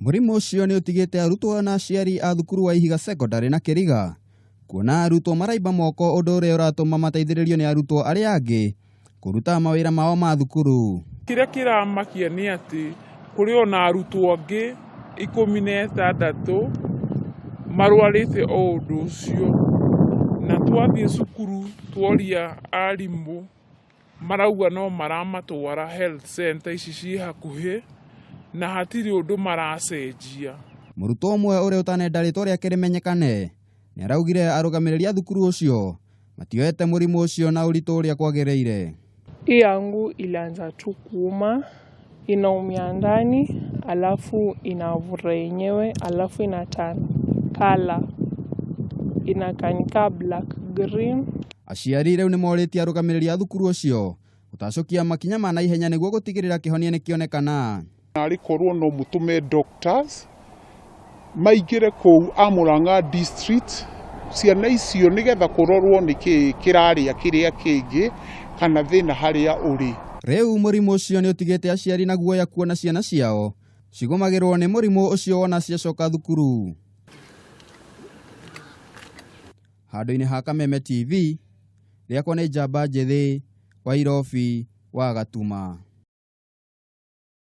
Mũrimũ ũcio nĩ ũtigĩte arutwo na aciari a thukuru wa Ihiga Secondary na Kĩriga kuona arutwo maraimba moko, ũndũ ũrĩa ũratũma mateithĩrĩrio nĩ arutwo arĩa angĩ kũruta mawĩra mao ma thukuru. Kĩrĩa kĩramakia nĩ atĩ kũrĩ ona arutwo angĩ 16 marwarĩte o ũndũ ũcio, na twathiĩ cukuru tworia arimũ marauga no maramatwara health center ici ciĩ hakuhĩ na hatirĩ ũndũ maracenjia. Mũrutwo ũmwe ũrĩa ũtanenda rĩtwa rĩake rĩmenyekane nĩ araugire arũgamĩrĩri a thukuru ũcio matioete mũrimũ ũcio na ũritũ ũrĩa kwagĩrĩire. Hii yangu ilianza tu kuuma, inaumia ndani, alafu inavura yenyewe, alafu inatana kala, inakanika black green. Aciari rĩu nĩ morĩtie arũgamĩrĩri a thukuru ũcio gũtacũkia makinya ma naihenya nĩguo gũtigĩrĩra kĩhonia nĩ kĩonekana. Arĩkorwo no mũtũme doctors maingĩre kũu a Murang'a district ciana icio nĩgetha kũrorwo nĩkĩ kĩrarĩa kĩrĩa kĩngĩ kana thĩna harĩa ũrĩ. Rĩu mũrimũ ũcio nĩ ũtigĩte aciari na guoya kuona ciana ciao cigũmagĩrwo nĩ mũrimũ ũcio wona ciacoka thukuru. Handũ-inĩ ha Kameme TV, rĩakwa nĩ Njamba Njĩthĩ wa Irobi wa Gatuma.